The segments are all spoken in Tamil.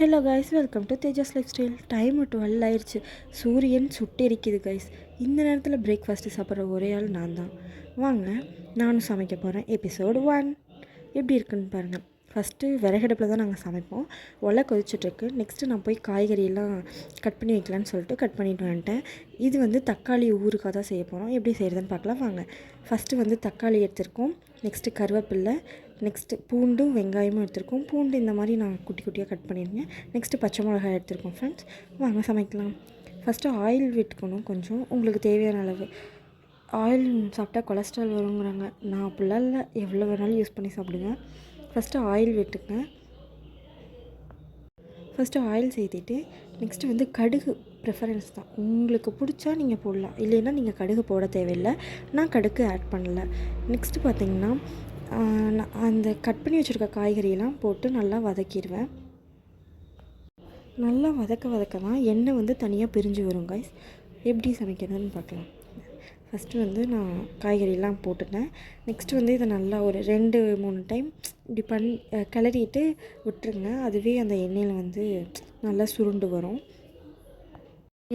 Hello guys, welcome to Tejas life style. Time 12 ஆயிடுச்சு. சூரியன் சுட்டெரிக்குது கைஸ். இந்த நேரத்தில் பிரேக்ஃபாஸ்ட்டு சாப்பிட்ற ஒரே ஆள் நான் தான். வாங்க, நானும் சமைக்க போகிறேன். எபிசோடு 1 எப்படி இருக்குன்னு பாருங்கள். ஃபஸ்ட்டு விறகடுப்பில் தான் நாங்கள் சமைப்போம். ஒலை கொதிச்சிட்ருக்கு. நெக்ஸ்ட்டு நான் போய் காய்கறியெல்லாம் கட் பண்ணி வைக்கலான்னு சொல்லிட்டு கட் பண்ணிட்டு வந்துட்டேன். இது வந்து தக்காளி ஊறுகாய் தான் செய்ய போகிறோம். எப்படி செய்கிறதுன்னு பார்க்கலாம் வாங்க. ஃபஸ்ட்டு வந்து தக்காளி எடுத்துருக்கோம். நெக்ஸ்ட்டு கருவேப்பில்லை, நெக்ஸ்ட்டு பூண்டும் வெங்காயமும் எடுத்துருக்கோம். பூண்டு இந்த மாதிரி நான் குட்டி குட்டியாக கட் பண்ணியிருக்கேன். நெக்ஸ்ட்டு பச்சை மிளகாய் எடுத்துருக்கோம். ஃப்ரெண்ட்ஸ் வாங்க சமைக்கலாம். ஃபஸ்ட்டு ஆயில் விட்டுக்கணும் கொஞ்சம், உங்களுக்கு தேவையான அளவு. ஆயில் சாப்பிட்டா கொலஸ்ட்ரால் வருங்கிறாங்க. நான் அப்படிலாம் இல்லை, எவ்வளோ வேணாலும் யூஸ் பண்ணி சாப்பிடுவேன். ஃபஸ்ட்டு ஆயில் விட்டுங்க. ஃபஸ்ட்டு ஆயில் சேர்த்திட்டு நெக்ஸ்ட்டு வந்து கடுகு ப்ரிஃபரன்ஸ் தான். உங்களுக்கு பிடிச்சா நீங்கள் போடலாம், இல்லைன்னா நீங்கள் கடுகு போட தேவையில்லை. நான் கடுகு ஆட் பண்ணலை. நெக்ஸ்ட்டு பார்த்திங்கன்னா நான் அந்த கட் பண்ணி வச்சுருக்க காய்கறியெல்லாம் போட்டு நல்லா வதக்கிடுவேன். நல்லா வதக்க தான் எண்ணெய் வந்து தனியாக பிரிஞ்சு வரும் கைஸ். எப்படி சமைக்கிறதுன்னு பார்க்கலாம். ஃபஸ்ட்டு வந்து நான் காய்கறியெல்லாம் போட்டுட்டேன். நெக்ஸ்ட்டு வந்து இதை நல்லா ஒரு 2-3 டைம் இப்படி கிளறிட்டு விட்டுருங்க. அதுவே அந்த எண்ணெயில் வந்து நல்லா சுருண்டு வரும்.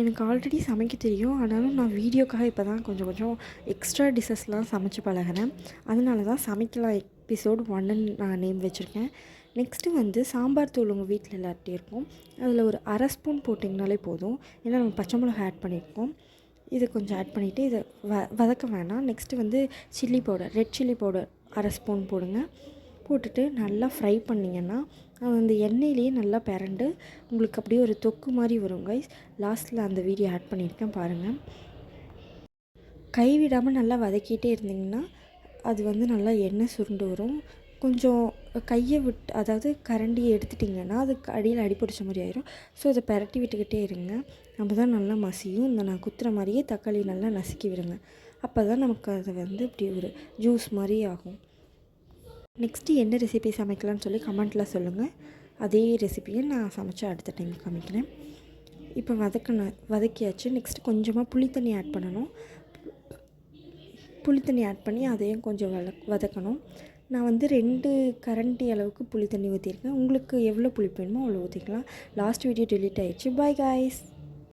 எனக்கு ஆல்ரெடி சமைக்க தெரியும், ஆனாலும் நான் வீடியோக்காக இப்போ தான் கொஞ்சம் எக்ஸ்ட்ரா டிஷ்ஷஸ்லாம் சமைச்சு பழகினேன். அதனால தான் சமைக்கலாம் எபிசோடு 1ன்னு நான் நேம் வச்சுருக்கேன். நெக்ஸ்ட்டு வந்து சாம்பார் தூள் உங்கள் வீட்டில் எல்லார்ட்டையும் இருக்கும். அதில் ஒரு 1/2 ஸ்பூன் போட்டிங்கனாலே போதும். ஏன்னா நம்ம பச்சை மிளகாய் ஆட் பண்ணியிருக்கோம். இது கொஞ்சம் ஆட் பண்ணிவிட்டு இதை வதக்க வேணாம். நெக்ஸ்ட்டு வந்து chilli powder, red chilli powder 1/2 spoon போடுங்க. போட்டுட்டு நல்லா ஃப்ரை பண்ணிங்கன்னா அந்த எண்ணெயிலேயே நல்லா பிரண்டு உங்களுக்கு அப்படியே ஒரு தொக்கு மாதிரி வரும் கைஸ். லாஸ்ட்டில் அந்த வீடியோ ஆட் பண்ணியிருக்கேன் பாருங்கள். கைவிடாமல் நல்லா வதக்கிட்டே இருந்திங்கன்னா அது வந்து நல்லா எண்ணெய் சுருண்டு வரும். கொஞ்சம் கையை விட்டு, அதாவது கரண்டியை எடுத்துட்டிங்கன்னா அதுக்கு அடியில் அடிப்பிடிச்ச மாதிரி ஆயிரும். ஸோ அதை பிரட்டி விட்டுக்கிட்டே இருங்க. அப்போ தான் நல்லா மசியும். இந்த நான் குத்துற மாதிரியே தக்காளி நல்லா நசுக்கி விடுங்க. அப்போ தான் நமக்கு அது வந்து இப்படி ஒரு ஜூஸ் மாதிரி ஆகும். நெக்ஸ்ட்டு என்ன ரெசிபி சமைக்கலான்னு சொல்லி கமெண்ட்டில் சொல்லுங்கள். அதே ரெசிபியை நான் சமைச்சு அடுத்த டைம் காமிக்கிறேன். இப்போ வதக்கியாச்சு. நெக்ஸ்ட்டு கொஞ்சமாக புளித்தண்ணி ஆட் பண்ணணும். புளித்தண்ணி ஆட் பண்ணி அதையும் கொஞ்சம் வதக்கணும். நான் வந்து 2 கரண்டி அளவுக்கு புளி தண்ணி ஊற்றிருக்கேன். உங்களுக்கு எவ்வளோ புளிப்பு வேணுமோ அவ்வளோ ஊற்றிக்கலாம். லாஸ்ட் வீடியோ டெலீட் ஆகிடுச்சு. Bye guys.